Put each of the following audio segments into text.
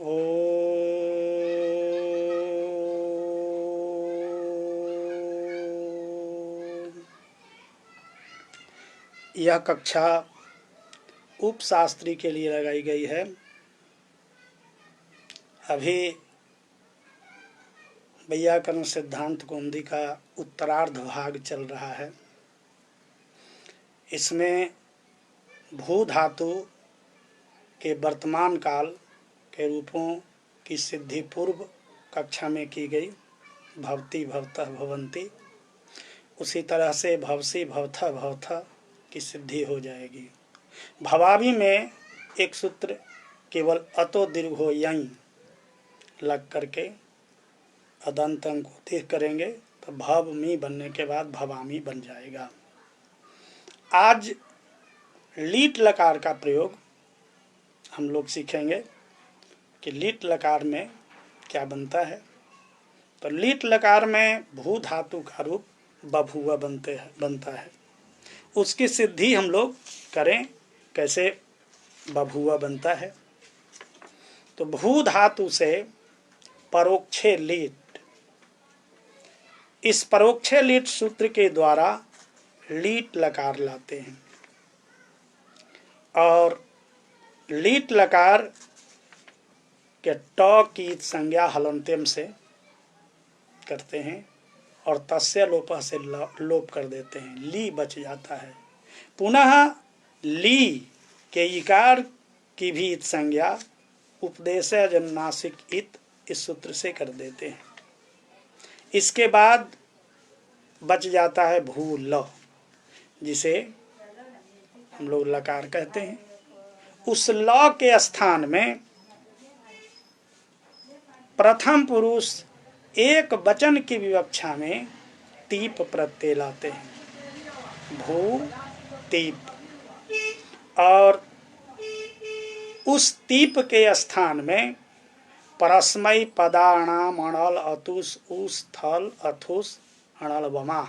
ओ यह कक्षा उपशास्त्री के लिए लगाई गई है। अभी वैयाकरण सिद्धांत कौमुदी का उत्तरार्ध भाग चल रहा है। इसमें भू धातु के वर्तमान काल के रूपों की सिद्धि पूर्व कक्षा में की गई। भवति भवतः भवन्ति, उसी तरह से भवसी भवथः भवथः की सिद्धि हो जाएगी। भवामी में एक सूत्र केवल अतो दीर्घो यं लग करके अदंत अंक को देख करेंगे तो भवमी बनने के बाद भवामी बन जाएगा। आज लीट लकार का प्रयोग हम लोग सीखेंगे कि लीट लकार में क्या बनता है। तो लीट लकार में भू धातु का रूप बभुआ बनता है। उसकी सिद्धि हम लोग करें, कैसे बभुआ बनता है। तो भू धातु से परोक्षे लीट, इस परोक्षे लीट सूत्र के द्वारा लीट लकार लाते हैं। और लीट लकार के ट की संज्ञा हलंत्यम से करते हैं और तस्य लोप से लोप कर देते हैं, ली बच जाता है। पुनः ली के इकार की भी इत संज्ञा उपदेश जन्नासिक इत इस सूत्र से कर देते हैं। इसके बाद बच जाता है भू ल, जिसे हम लोग लकार कहते हैं। उस ल के स्थान में प्रथम पुरुष एक वचन की विवक्षा में तीप प्रत्यय लाते हैं, भू तीप। और उस तीप के स्थान में परस्मै पदाणाम अणल अतुस उस थल अथुस अणल वमा,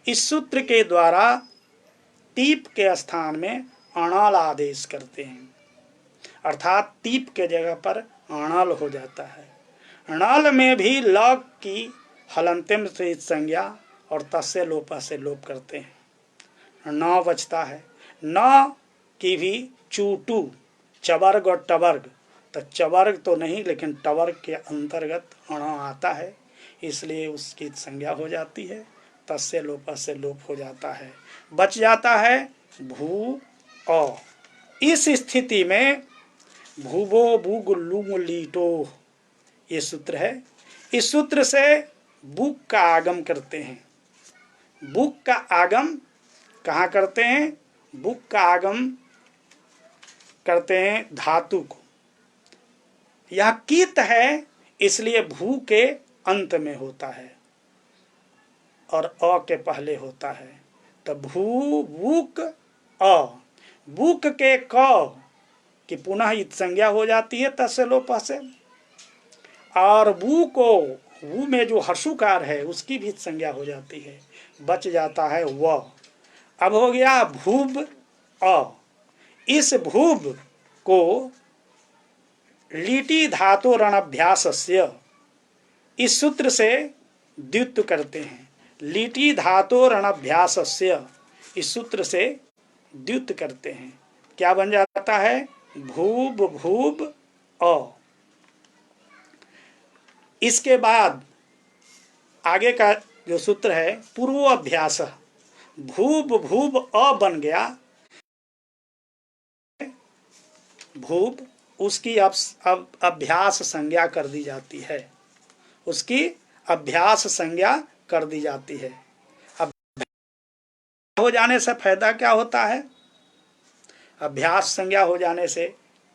इस सूत्र के द्वारा तीप के स्थान में अणल आदेश करते हैं, अर्थात तीप के जगह पर अणल हो जाता है। अणल में भी ल की हलंत्यम से संज्ञा और तस्य लोप से लोप करते हैं, न बचता है। न की भी चूटू, चवर्ग और टवर्ग, तो चवर्ग तो नहीं लेकिन टवर्ग के अंतर्गत अण आता है, इसलिए उसकी संज्ञा हो जाती है, तस्य लोप से लोप हो जाता है। बच जाता है भू अ। इस स्थिति में भूवो भूग लुंग लीटो ये सूत्र है। इस सूत्र से बुक का आगम करते हैं। बुक का आगम कहाँ करते हैं? बुक का आगम करते हैं धातु को। यह कीत है, इसलिए भू के अंत में होता है और अ के पहले होता है। तो भू बुक अ, बुक के क की पुनः इत संज्ञा हो जाती है तस्य लोप से। और बू को, वू में जो हर्षुकार है उसकी भी संज्ञा हो जाती है, बच जाता है व। अब हो गया भूब अ। इस भूब को लीटी धातु रणअभ्यासस्य इस सूत्र से द्युत करते हैं। लीटी धातु रणअभ्यासस्य इस सूत्र से द्युत करते हैं। क्या बन जाता है? भूब भूब अ। इसके बाद आगे का जो सूत्र है पूर्व अभ्यास, भूब भूब अ बन गया। भूब उसकी अब अभ्यास संज्ञा कर दी जाती है, उसकी अभ्यास संज्ञा कर दी जाती है। अब हो जाने से फायदा क्या होता है? अभ्यास संज्ञा हो जाने से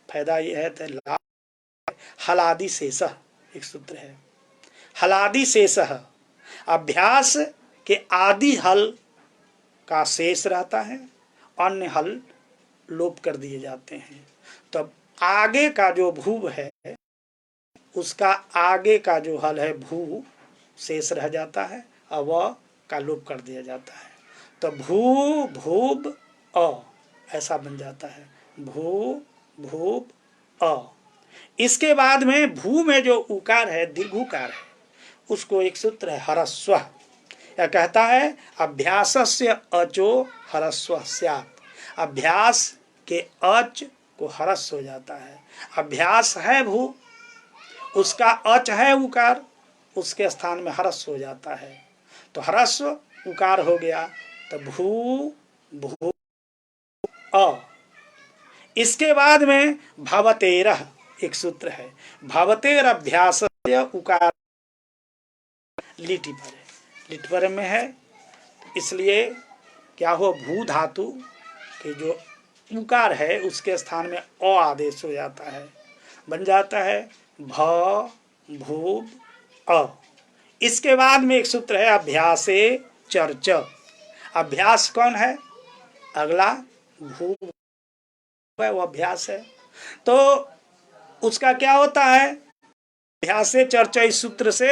फायदा यह है तो हलादि शेष एक सूत्र है। हलादि शेष, अभ्यास के आदि हल का शेष रहता है, अन्य हल लोप कर दिए जाते हैं। तब आगे का जो भूब है उसका आगे का जो हल है भू शेष रह जाता है और वह का लोप कर दिया जाता है। तो भू भूब अ ऐसा बन जाता है, भू भूब अ। इसके बाद में भू में जो उकार है, दीर्घुकार है, उसको एक सूत्र है हरस्व। यह कहता है अभ्यासस्य अचो हरस्व स्यात्। अभ्यास के अच को हरस्व हो जाता है। अभ्यास है भू, उसका अच है उकार, उसके स्थान में हरस्व हो जाता है, तो हरस्व उकार हो गया, तो भू भू अ। इसके बाद में भवतेरः एक सूत्र है, भवतेर अभ्यास उकार लिटि पर है, लिट पर में है, इसलिए क्या हो, भू धातु के जो उकार है उसके स्थान में अ आदेश हो जाता है, बन जाता है भ भू अ। इसके बाद में एक सूत्र है अभ्यासे चर्च। अभ्यास कौन है, अगला भू है, वो अभ्यास है, तो उसका क्या होता है, अभ्यासे चर्चा इस सूत्र से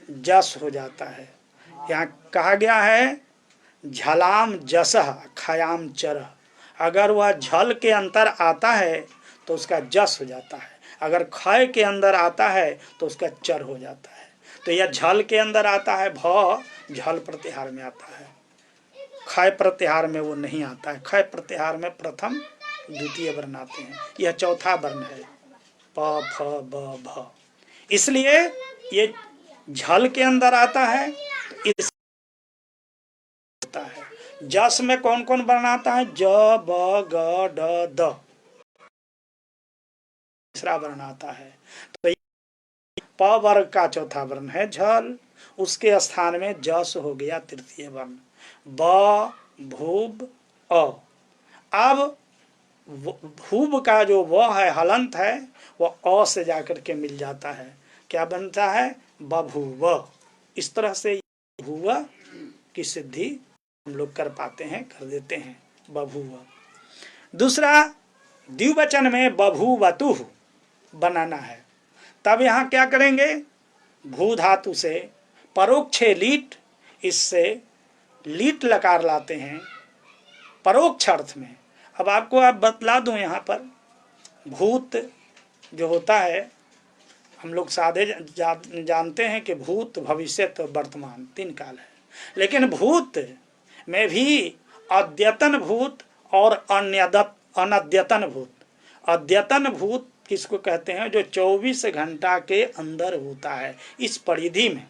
जस हो जाता है। यहाँ कहा गया है झलाम जसह खयाम चर, अगर वह झल के अंतर आता है तो उसका जस हो जाता है, अगर खय के अंदर आता है तो उसका चर हो जाता है। तो यह झल के अंदर आता है, भ झल प्रत्याहार में आता है, खय प्रत्याहार में वो नहीं आता है। खय प्रत्याहार में प्रथम द्वितीय वर्ण आते हैं, यह चौथा वर्ण है, प फ ब भ, इसलिए ये झल के अंदर आता है। तो इस होता है जस में कौन कौन वर्ण आता है, ज ब ग ड द, तीसरा वर्ण आता है। तो प वर्ग का चौथा वर्ण है झल, उसके स्थान में जस हो गया तृतीय वर्ण, ब भूब अ। अब भूब का जो व है हलंत है, वो अ से जाकर के मिल जाता है, क्या बनता है, बभूव। इस तरह से भूव की सिद्धि हम लोग कर पाते हैं, कर देते हैं, बभूव। दूसरा द्विवचन में बभूवतु बनाना है, तब यहाँ क्या करेंगे, भू धातु से परोक्षे लीट, इससे लीट लकार लाते हैं परोक्ष अर्थ में। अब आपको आप बतला दूं, यहाँ पर भूत जो होता है, हम लोग साधे जानते हैं कि भूत भविष्यत वर्तमान तीन काल है, लेकिन भूत में भी अद्यतन भूत और अनद्यतन भूत। अद्यतन भूत किसको कहते हैं, जो 24 घंटा के अंदर होता है, इस परिधि में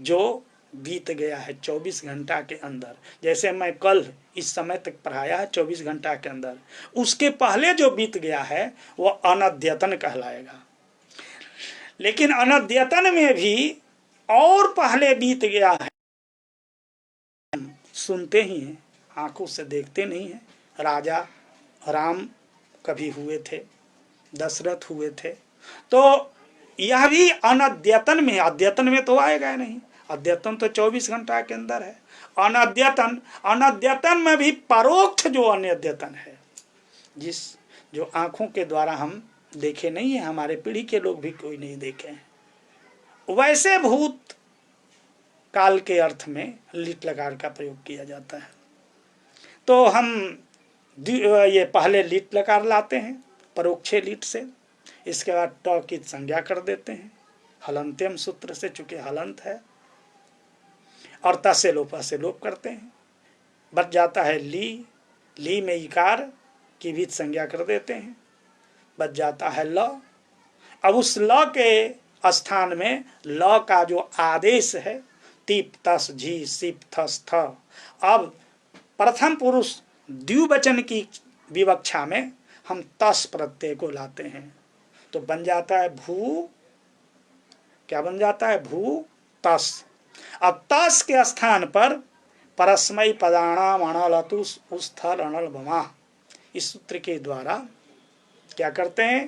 जो बीत गया है 24 घंटा के अंदर, जैसे मैं कल इस समय तक पढ़ाया है 24 घंटा के अंदर, उसके पहले जो बीत गया है वो अनद्यतन कहलाएगा। लेकिन अनद्यतन में भी और पहले बीत गया है, सुनते ही हैं, आंखों से देखते नहीं है। राजा राम कभी हुए थे, दशरथ हुए थे, तो यह भी अनद्यतन में, अद्यतन में तो आएगा नहीं, अद्यतन तो 24 घंटा के अंदर है। अनद्यतन, अनद्यतन में भी परोक्ष जो अनद्यतन है, जिस जो आंखों के द्वारा हम देखे नहीं है, हमारे पीढ़ी के लोग भी कोई नहीं देखे हैं, वैसे भूत काल के अर्थ में लिट लकार का प्रयोग किया जाता है। तो हम ये पहले लिट लकार लाते हैं परोक्षे लिट से, इसके बाद ट की संज्ञा कर देते हैं हलंत्यम सूत्र से, चूंकि हलंत है, और त से लोप करते हैं, बच जाता है ली। ली में इकार की भी संज्ञा कर देते हैं, बच जाता है ल। अब उस ल के स्थान में ल का जो आदेश है, तीप तस झी सिप थस थ, अब प्रथम पुरुष द्विवचन की विवक्षा में हम तस प्रत्यय को लाते हैं, तो बन जाता है भू, क्या बन जाता है, भू तस। अब तस के स्थान पर परस्मय पदाणाम अणलतुस उस्थल अणल बमा, इस सूत्र के द्वारा क्या करते हैं,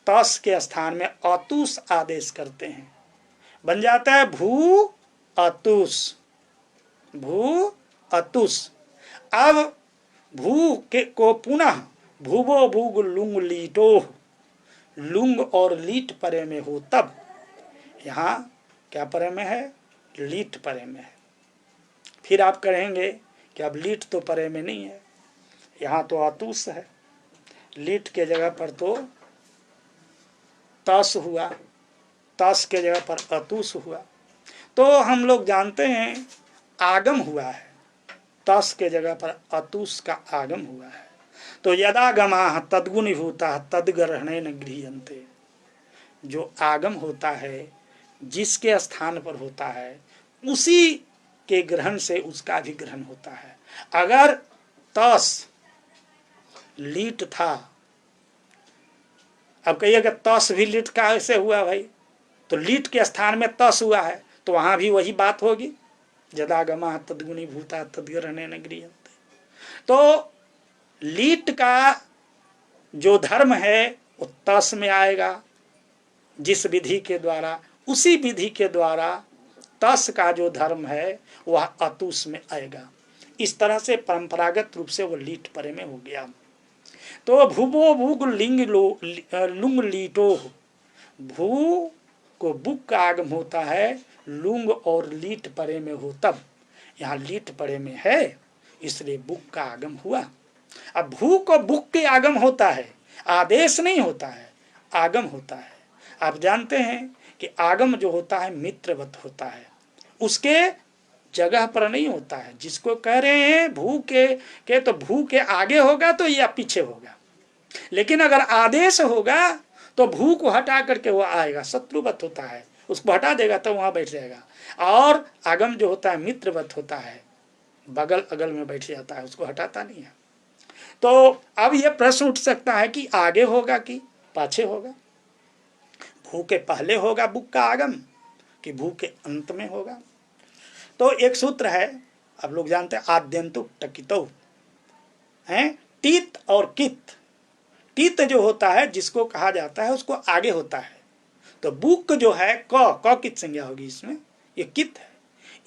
तस के स्थान में अतुस आदेश करते हैं, बन जाता है भू अतुस, भू अतुस। अब भू के को पुनः भूवो भूग लुंग लीटो, लुंग और लीट परे में हो तब, यहाँ क्या परे में है, लीट परे में है। फिर आप कहेंगे कि अब लीट तो परे में नहीं है, यहाँ तो अतुस है, लीट के जगह पर तो तस हुआ, तस के जगह पर अतुस हुआ। तो हम लोग जानते हैं आगम हुआ है, तस के जगह पर अतुस का आगम हुआ है। तो यदागमाः तद्गुणीभूताः तद्ग्रहणेन गृह्यन्ते। जो आगम होता है जिसके स्थान पर होता है उसी के ग्रहण से उसका भी ग्रहण होता है। अगर तस लीट था, अब कहिएगा तस भी लीट का ऐसे हुआ भाई, तो लीट के स्थान में तस हुआ है तो वहां भी वही बात होगी, यदागमाः तद्गुणीभूताः तद्ग्रहणेन गृह्यन्ते। तो लीट का जो धर्म है वो तस में आएगा जिस विधि के द्वारा, उसी विधि के द्वारा तस का जो धर्म है वह अतुस में आएगा। इस तरह से परंपरागत रूप से वो लीट परे में हो गया। तो भूबो भूग लिंग लुंग लीटो, भू को बुक का आगम होता है, लुंग और लीट परे में हो तब, यहाँ लीट परे में है इसलिए बुक का आगम हुआ। अब भू को बुक के आगम होता है, आदेश नहीं होता है, आगम होता है। आप जानते हैं कि आगम जो होता है मित्रवत होता है, उसके जगह पर नहीं होता है। जिसको कह रहे हैं भू के तो भू के आगे होगा तो या पीछे होगा, लेकिन अगर आदेश होगा तो भू को हटा करके वो आएगा, शत्रुवत होता है, उसको हटा देगा तो वहां बैठ जाएगा। और आगम जो होता है मित्रवत होता है, बगल अगल में बैठ जाता है, उसको हटाता नहीं है। तो अब यह प्रश्न उठ सकता है कि आगे होगा कि पाछे होगा, भू के पहले होगा बुक का आगम कि भू के अंत में होगा। तो एक सूत्र है, आप लोग जानते हैं, आद्यंतु टकितो है, टीत और कित। टीत जो होता है जिसको कहा जाता है उसको आगे होता है, तो बुक जो है क कित संज्ञा होगी इसमें, ये कित है,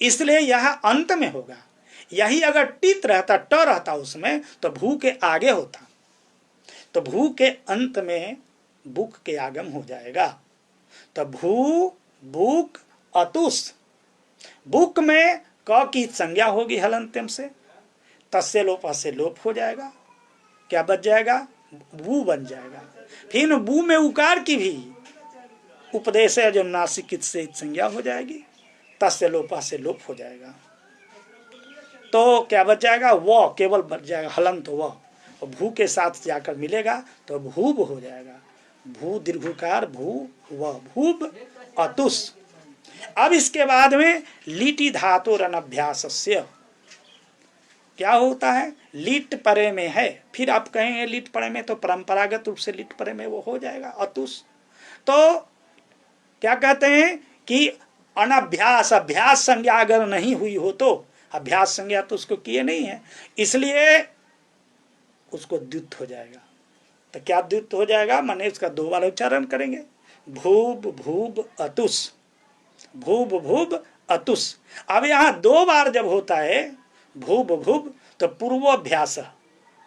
इसलिए यह अंत में होगा। यही अगर टीत रहता, ट रहता उसमें तो भू के आगे होता, तो भू के अंत में बुक के आगम हो जाएगा। तो भू बुक अतुस, बुक में क की संज्ञा होगी हलंत्यम से, तस्य लोप से लोप हो जाएगा, क्या बच जाएगा, बू बन जाएगा। फिर बू में उकार की भी उपदेश है जो नासिकित से संज्ञा हो जाएगी, तस्य लोप से लोप हो जाएगा। तो क्या बच जाएगा, वो केवल बच जाएगा हलंत वो, भू के साथ जाकर मिलेगा तो भूब हो जाएगा, भू दीर्घकार भू व भूब अतुस। अब इसके बाद में लीटी धातु अनभ्यासस्य क्या होता है, लीट परे में है, फिर आप कहेंगे लीट परे में, तो परंपरागत रूप से लीट परे में वो हो जाएगा अतुस। तो क्या कहते हैं कि अनभ्यास, अभ्यास संज्ञा अगर नहीं हुई हो तो, अभ्यास संज्ञा तो उसको किए नहीं है, इसलिए उसको द्युत हो जाएगा। तो क्या द्युत हो जाएगा, माने उसका दो बार उच्चारण करेंगे, भूब भूब अतुस, भूब भूब अतुस। अब यहाँ दो बार जब होता है भूब भूब तो पूर्वाभ्यास,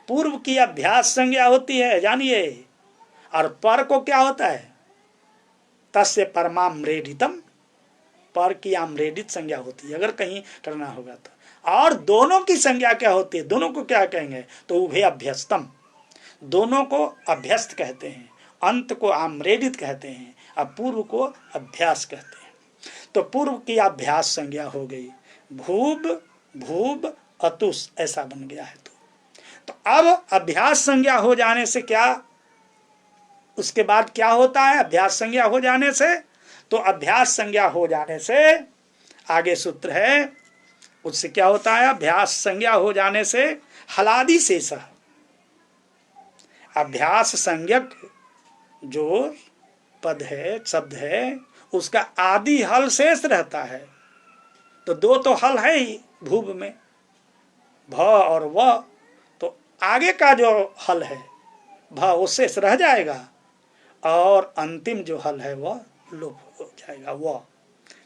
पूर्व की अभ्यास संज्ञा होती है जानिए, और पर को क्या होता है, तस्य परमाम्रेडितम, पर की आम्रेडित संज्ञा होती है अगर कहीं करना होगा तो। और दोनों की संज्ञा क्या होती है, दोनों को क्या कहेंगे, तो उभय अभ्यस्तम, दोनों को अभ्यस्त कहते हैं, अंत को आम्रेडित कहते हैं, और पूर्व को अभ्यास कहते हैं। तो पूर्व की अभ्यास संज्ञा हो गई, भूब भूब अतुस ऐसा बन गया है। तो अब अभ्यास संज्ञा हो जाने से क्या, उसके बाद क्या होता है, अभ्यास संज्ञा हो जाने से, तो अभ्यास संज्ञा हो जाने से आगे सूत्र है, उससे क्या होता है, अभ्यास संज्ञा हो जाने से हलादि शेष, अभ्यास संज्ञक जो पद है शब्द है उसका आदि हल शेष रहता है। तो दो तो हल है ही भूब में, भ और व, तो आगे का जो हल है भ वो शेष रह जाएगा, और अंतिम जो हल है वह लोप हो जाएगा वो।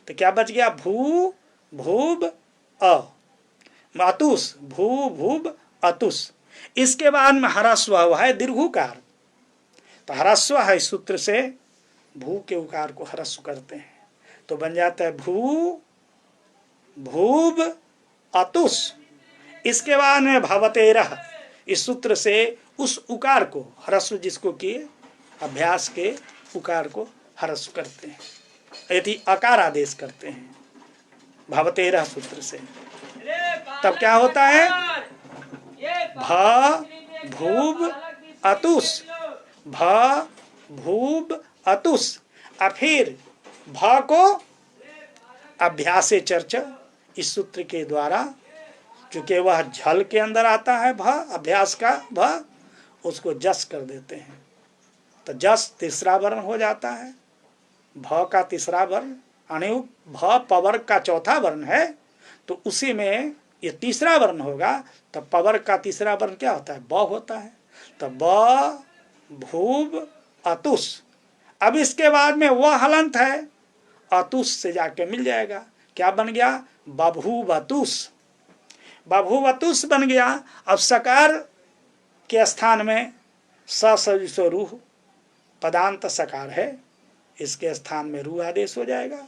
तो क्या बच गया, भू भूब अतुस, भू भूब अतुस। इसके बाद में ह्रस्व हुआ है दीर्घुकार, तो ह्रस्व है सूत्र से भू के उकार को ह्रस्व करते हैं, तो बन जाता है भू भूब अतुस। इसके बाद में भवतेरह, इस सूत्र से उस उकार को ह्रस्व जिसको किए अभ्यास के उकार को हरस्व करते हैं, यदि अकार आदेश करते हैं भवतेरः सूत्र से, तब क्या होता है? भ भूब अतुस, भ भूब अतुस। और फिर भ को अभ्यासे चर्चा, इस सूत्र के द्वारा, चूंकि वह झल के अंदर आता है भ, अभ्यास का भ, उसको जस कर देते हैं, तो जस तीसरा वर्ण हो जाता है। भ का तीसरा वर्ण, यानी भ पवर्ग का चौथा वर्ण है, तो उसी में ये तीसरा वर्ण होगा, तो पवर्ग का तीसरा वर्ण क्या होता है? ब होता है। तो ब भूब अतुस। अब इसके बाद में वह हलंत है, अतुस से जाके मिल जाएगा, क्या बन गया? बभूवतुस। बभूवतुस बन गया। अब सकार के स्थान में ससो रूह, पदांत सकार है, इसके स्थान में रू आदेश हो जाएगा,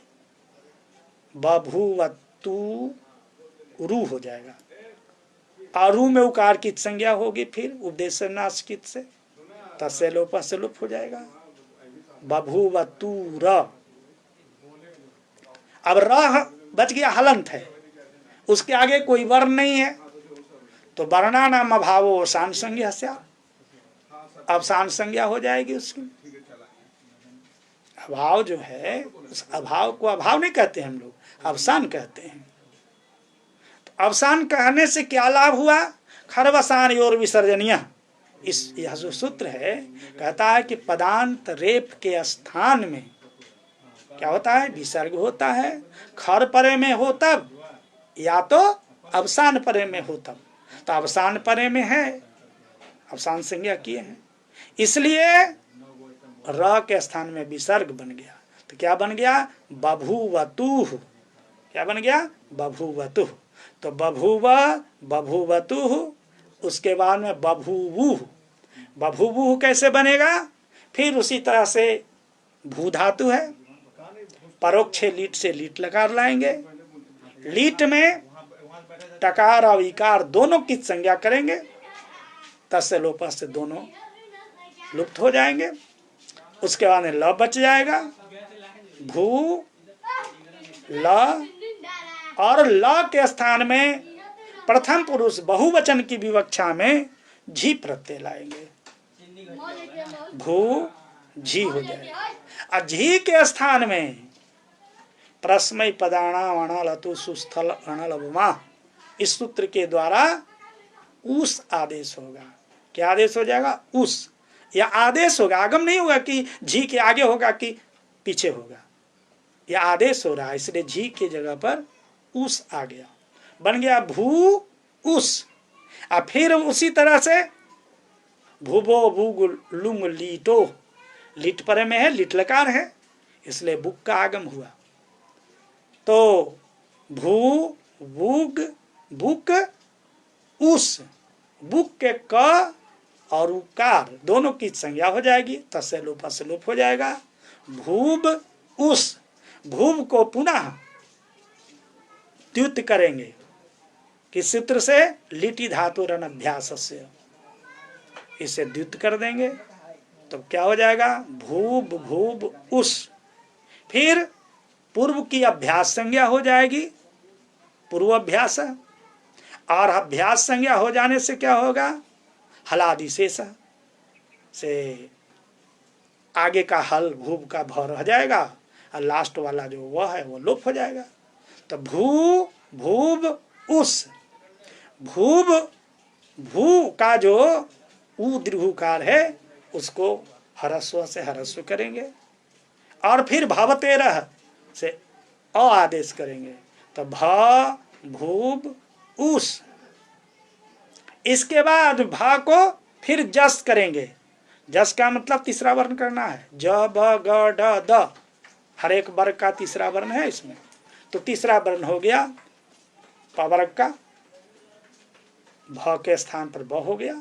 बभूवतु रू हो जाएगा। आरू में उकार की संज्ञा होगी, फिर उपदेश नाशकित से तस्य लोप से लुप हो जाएगा, बभूवतु र। अब र बच गया, हलंत है, उसके आगे कोई वर्ण नहीं है, तो वर्णानाम अभावो अवसान संज्ञा से, अवसान संज्ञा हो जाएगी उसकी। अभाव जो है, उस अभाव को अभाव नहीं कहते हम लोग, अवसान कहते हैं। तो अवसान कहने से क्या लाभ हुआ? खरवसान योर विसर्जनीय, इस यह जो सूत्र है कहता है कि पदांत रेप के स्थान में क्या होता है? विसर्ग होता है। खर परे में हो तब, या तो अवसान परे में हो तब। तो अवसान परे में है, अवसान संज्ञा किए हैं, इसलिए र के स्थान में विसर्ग बन गया। तो क्या बन गया? बभूवतुः। क्या बन गया? बभूवतुः। तो बभूव बभूवतुः, उसके बाद में बभूवुः। बभूवुः कैसे बनेगा? फिर उसी तरह से भू धातु है, परोक्ष लीट से लीट लकार लाएंगे, लीट में टकार और इकार दोनों की संज्ञा करेंगे, तस्य लोप से दोनों लुप्त हो जाएंगे। उसके बाद में ल बच जाएगा, भू ल, और ल के स्थान में प्रथम पुरुष बहुवचन की विवक्षा में झी प्रत्यय लाएंगे, भू झी हो जाएगा। और झी के स्थान में प्रस्मय पदाणाम अणलतु सुस्थल अणलवमा, इस सूत्र के द्वारा उस आदेश होगा। क्या आदेश हो जाएगा? उस, या आदेश होगा, आगम नहीं होगा कि झी के आगे होगा कि पीछे होगा, यह आदेश हो रहा है, इसलिए झी की जगह पर उस आ गया, बन गया भू उस। और फिर उसी तरह से भूबो भूग लुंग लीटो, लीट परे में है, लीट लकार है, इसलिए बुक का आगम हुआ। तो भू बुग बुक उस, बुक के क और उकार दोनों की संज्ञा हो जाएगी, तस्य लोप से लोप हो जाएगा, भूब उस। भूब को पुनः द्युत करेंगे किस सूत्र से? लिटि धातु रन अभ्यास से, इसे द्युत कर देंगे, तो क्या हो जाएगा? भूब भूब उस। फिर पूर्व की अभ्यास संज्ञा हो जाएगी, पूर्वाभ्यास, और अभ्यास संज्ञा हो जाने से क्या होगा? हलादि शेष से आगे का हल भूब का भ रह जाएगा, और लास्ट वाला जो वह है वो लोप हो जाएगा। तो भू भूब उस, भूब भू का जो उ दीर्घकार है उसको हरस्व से हरस्व करेंगे, और फिर भवतेरः से अ आदेश करेंगे, तो भ भूब उस। इसके बाद भा को फिर जस करेंगे, जस का मतलब तीसरा वर्ण करना है, ज ब ग ड द, हर एक वर्ग का तीसरा वर्ण है इसमें, तो तीसरा वर्ण हो गया प वर्ग का, भ के स्थान पर ब हो गया,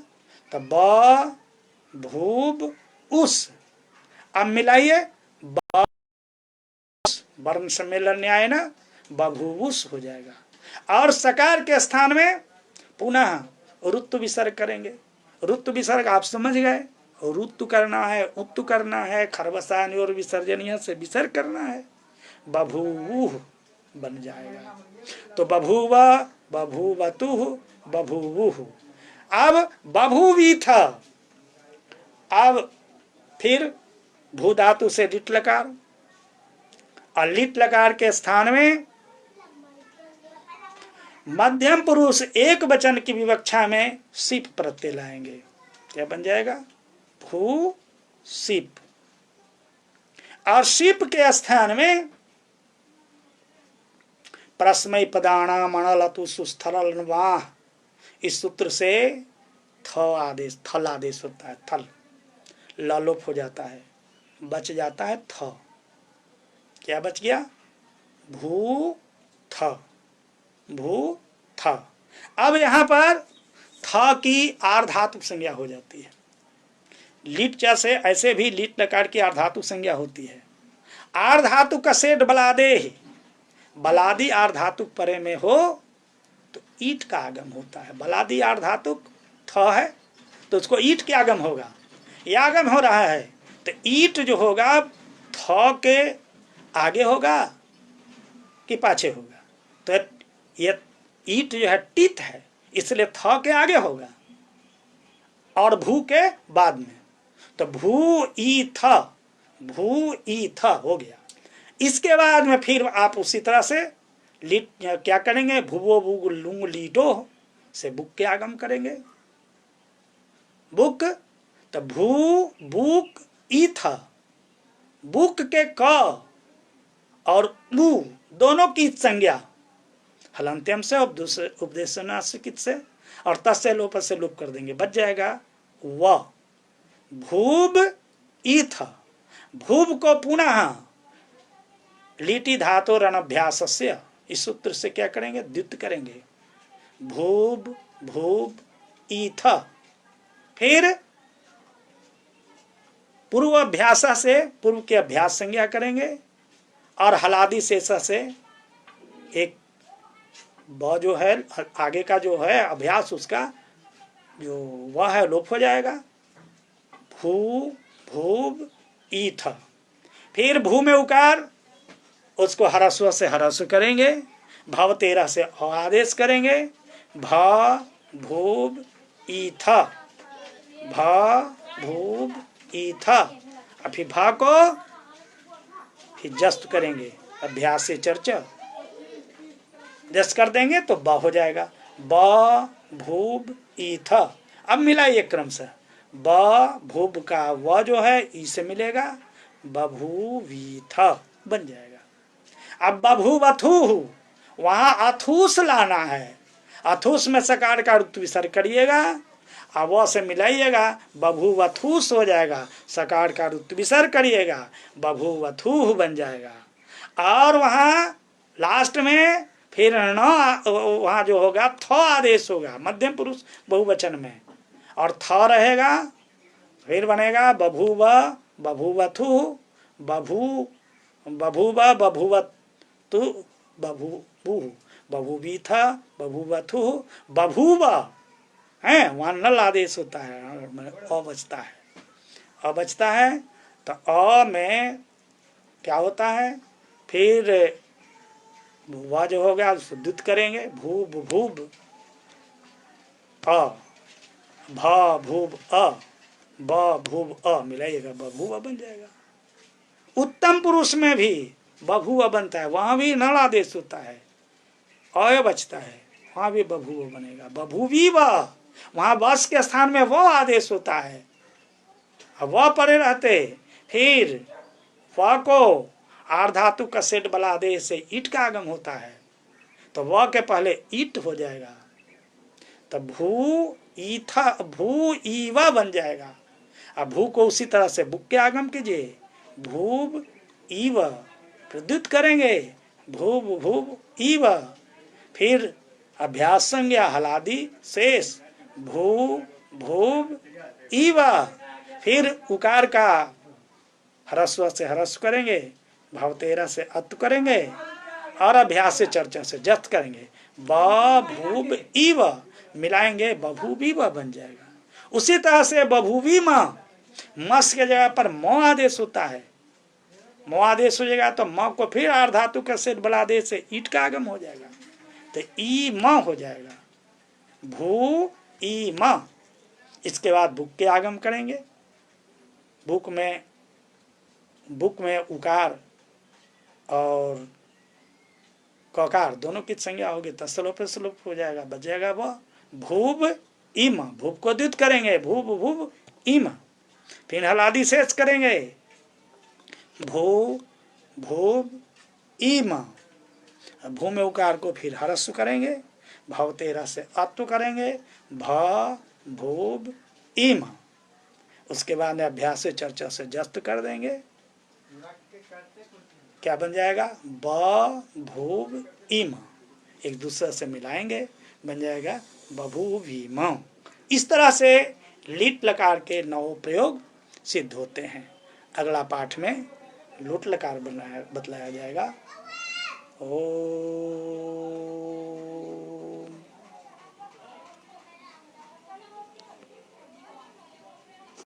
तो ब भूब उस। अब मिलाइए, ब वर्ण सम्मेलन न्याय ना बभूवुस हो जाएगा, और सकार के स्थान में पुनः रुत्व विसर्ग करेंगे। रुत्व विसर्ग आप समझ गए, रुत्तु करना है, उत्तु करना है, खरवसानी और विसर्जनीय से विसर्ग करना है, बभूवुः बन जाएगा। तो बभूव, बभूवतुः, बभूवुः। अब बभूवीथ, अब फिर भू धातु से लिट लकार, और लिट लकार के स्थान में मध्यम पुरुष एक वचन की विवक्षा में सिप प्रत्यय लाएंगे। क्या बन जाएगा? भू सिप। और सिप के स्थान में परस्मै पदानाम अणलतु सुस्थल वाह, इस सूत्र से थ आदेश, थल आदेश होता है। थल लालोप हो जाता है, बच जाता है थ। क्या बच गया? भू थ, भू थ। अब यहां पर थ की आर्धातुक संज्ञा हो जाती है। लीट जैसे ऐसे भी लीट लकार की आर्धातुक संज्ञा होती है। आर्धातुक का सेठ बलादे, बलादी आर्धातुक परे में हो तो ईट का आगम होता है। बलादी आर्धातुक थ है तो उसको ईट के आगम होगा, यह आगम हो रहा है तो ईट जो होगा थ के आगे होगा कि पाछे होगा? तो ये ईट जो है टीत है, इसलिए थ के आगे होगा और भू के बाद में। तो भू ई थ, भू ई थ हो गया। इसके बाद में फिर आप उसी तरह से लिट क्या करेंगे? भूवो बुग लुंग लीडो से बुक के आगम करेंगे। बुक, तो भू बुक ई था, बुक के क और बू दोनों की संज्ञा हलंत्यम से उपदेशनासिकित से और तस्य लोप से लोप कर देंगे, बच जाएगा व। भूब ई था, भूब को पुनः लीटी धातु रणभ्यासस्य, इस सूत्र से क्या करेंगे? द्युत करेंगे। भूब भूब ईथ, फिर पूर्व अभ्यास से पूर्व के अभ्यास संज्ञा करेंगे और हलादि शेषा से एक ब जो है आगे का जो है अभ्यास उसका जो वह है लोप हो जाएगा। भू भूब ईथ, फिर भू में उकार उसको हरस्व से हरस्व करेंगे, भव 13 से आदेश करेंगे। भ भूब ईथ, भ भूब ईथ, और फिर भा को फिर जस्त करेंगे, अभ्यास से चर्चा जस्ट कर देंगे तो ब हो जाएगा। ब भूब ईथ। अब मिला ये क्रम से, ब भूब का व जो है ई से मिलेगा, बभूवीथ बन जाएगा। अब बभूवथु, वहां अथूस लाना है, अथूस में सकार का ऋतु विसर्ग करिएगा, अब व से मिलाइएगा, बभूवथूस हो जाएगा। सकार का ऋतु विसर्ग करिएगा, बभूवथु बन जाएगा। और वहां लास्ट में फिर न, वहां जो होगा थ आदेश होगा मध्यम पुरुष बहुवचन में, और थ रहेगा, फिर बनेगा बभूव बभूवथु, बभू बभूव बभूवतु, बभूवु बभूवीथ बभूवथु, बभूव है वहां नल आदेश होता है, अ बचता है, अ बचता है। तो अ में क्या होता है? फिर वह जो होगा शुद्ध करेंगे, भूब भूब अ, भ भूब अ, ब भूब अ मिलाइएगा, बभूव बन जाएगा। उत्तम पुरुष में भी बभूव बनता है, वहां भी नल आदेश होता है, अय बचता है, वहां भी बभूव बनेगा। बभूवी व, वहां बस के स्थान में वो आदेश होता है, अब वह परे रहते, फिर व को आर्धातु का सेठ बला आदेश से ईट का आगम होता है, तो वह के पहले ईट हो जाएगा, तो भू ईथा भू ईवा बन जाएगा। अब भू को उसी तरह से बुक के आगम कीजिए, भूब ईव, प्रद्युत करेंगे, भूब भूब ईव, फिर अभ्यास संज्ञा हलादि शेष, भू भूब ईव, फिर उकार का ह्रस्व से ह्रस्व करेंगे, भाव 13 से अत करेंगे और अभ्यास से चर्चा से जस्त करेंगे, ब भूब ईव मिलाएंगे, बभूबीव बन जाएगा। उसी तरह से बभूवी माँ मस के जगह पर म आदेश होता है, म आदेश हो जाएगा तो म को फिर आर्धातु का सेठ बल आदेश से ईट का आगम हो जाएगा, तो ई म हो जाएगा, भू ई म। इसके बाद बुक के आगम करेंगे। बुक में उकार और ककार दोनों की संज्ञा होगी, तत्सलोप पे सलोप हो जाएगा, बच जाएगा वह भूब इम। भूब को द्वित करेंगे, भूब भूब इम। फिर हलादि शेष करेंगे, भू भूब इम। भू में उकार को फिर हरस्व करेंगे, भवते रस से अत्व करेंगे, भ भूब इम। उसके बाद में अभ्यास से चर्चा से जस्त कर देंगे, क्या बन जाएगा, ब भूब इम। एक दूसरे से मिलाएंगे, बन जाएगा बभूवीम। इस तरह से लीट लकार के 9 प्रयोग सिद्ध होते हैं। अगला पाठ में लुट लकार बतलाया जाएगा। ओ